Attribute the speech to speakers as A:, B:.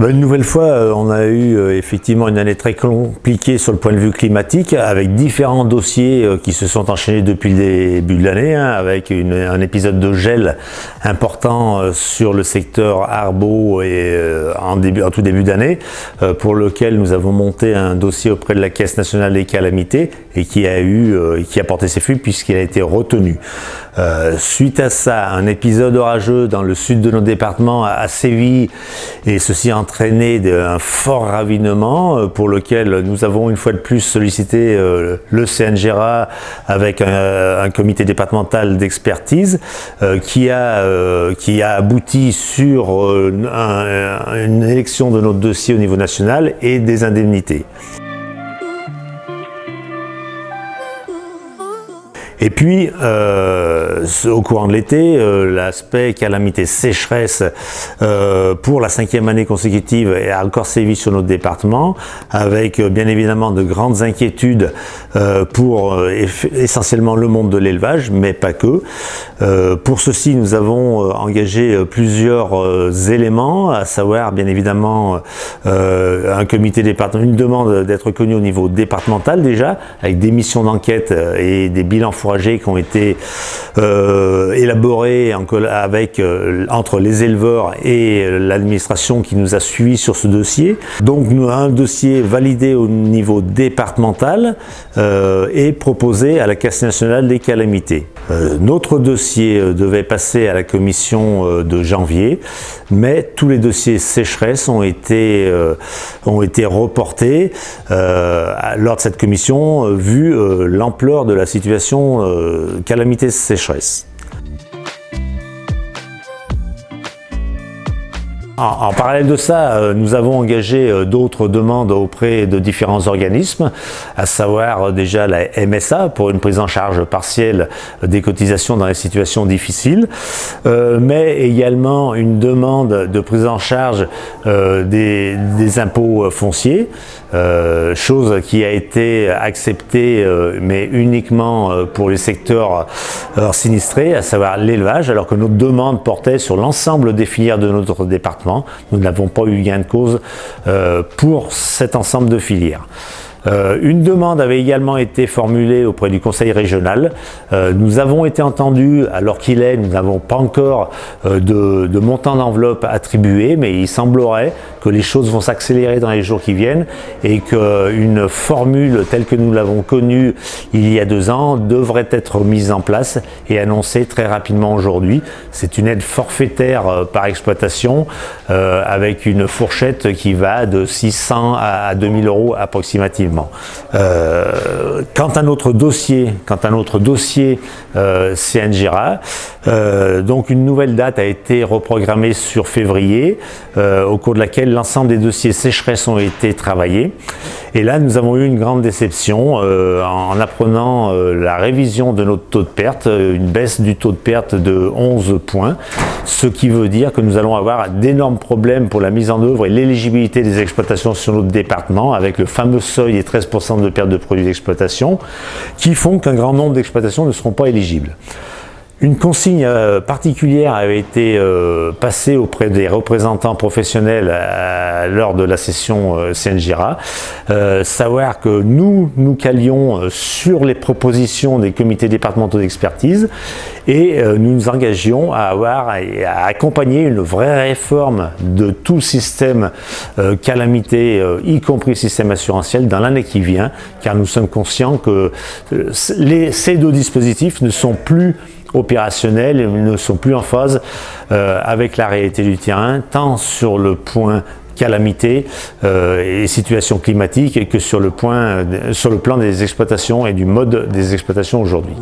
A: Une nouvelle fois, on a eu effectivement une année très compliquée sur le point de vue climatique, avec différents dossiers qui se sont enchaînés depuis le début de l'année, avec un épisode de gel important sur le secteur arbo et en tout début d'année, pour lequel nous avons monté un dossier auprès de la Caisse nationale des calamités et qui a porté ses fruits puisqu'il a été retenu. Suite à ça, un épisode orageux dans le sud de nos départements a sévi, et ceci a entraîné un fort ravinement pour lequel nous avons une fois de plus sollicité le CNGRA avec un comité départemental d'expertise qui a abouti sur une élection de notre dossier au niveau national et des indemnités. Et puis, au courant de l'été, l'aspect calamité sécheresse pour la 5e année consécutive a encore sévi sur notre département, avec bien évidemment de grandes inquiétudes pour essentiellement le monde de l'élevage, mais pas que. Pour ceci, nous avons engagé plusieurs éléments, à savoir bien évidemment un comité départemental, une demande d'être connu au niveau départemental déjà, avec des missions d'enquête et des bilans fourragers qui ont été élaborés entre les éleveurs et l'administration qui nous a suivis sur ce dossier. Donc nous avons un dossier validé au niveau départemental et proposé à la Caisse nationale des calamités. Notre dossier devait passer à la commission de janvier, mais tous les dossiers sécheresse ont été reportés lors de cette commission, vu l'ampleur de la situation calamité sécheresse. En parallèle de ça, nous avons engagé d'autres demandes auprès de différents organismes, à savoir déjà la MSA pour une prise en charge partielle des cotisations dans les situations difficiles, mais également une demande de prise en charge des impôts fonciers, chose qui a été acceptée mais uniquement pour les secteurs sinistrés, à savoir l'élevage, alors que notre demande portait sur l'ensemble des filières de notre département. Nous n'avons pas eu gain de cause pour cet ensemble de filières. Une demande avait également été formulée auprès du conseil régional. Nous avons été entendus, alors qu'il est, nous n'avons pas encore de montant d'enveloppe attribué, mais il semblerait que les choses vont s'accélérer dans les jours qui viennent et qu'une formule telle que nous l'avons connue il y a 2 ans devrait être mise en place et annoncée très rapidement aujourd'hui. C'est une aide forfaitaire par exploitation avec une fourchette qui va de 600 à 2000 € approximativement. Quant à notre dossier CNGRA, donc une nouvelle date a été reprogrammée sur février, au cours de laquelle l'ensemble des dossiers sécheresse ont été travaillés. Et là, nous avons eu une grande déception en apprenant la révision de notre taux de perte, une baisse du taux de perte de 11 points, ce qui veut dire que nous allons avoir d'énormes problèmes pour la mise en œuvre et l'éligibilité des exploitations sur notre département, avec le fameux seuil des 13% de perte de produits d'exploitation, qui font qu'un grand nombre d'exploitations ne seront pas éligibles. Une consigne particulière avait été passée auprès des représentants professionnels lors de la session CNGRA, savoir que nous calions sur les propositions des comités départementaux d'expertise et nous nous engagions à accompagner une vraie réforme de tout le système calamité, y compris le système assurantiel, dans l'année qui vient, car nous sommes conscients que ces 2 dispositifs ne sont plus opérationnels et ne sont plus en phase avec la réalité du terrain, tant sur le point calamité et situation climatique que sur le plan des exploitations et du mode des exploitations aujourd'hui.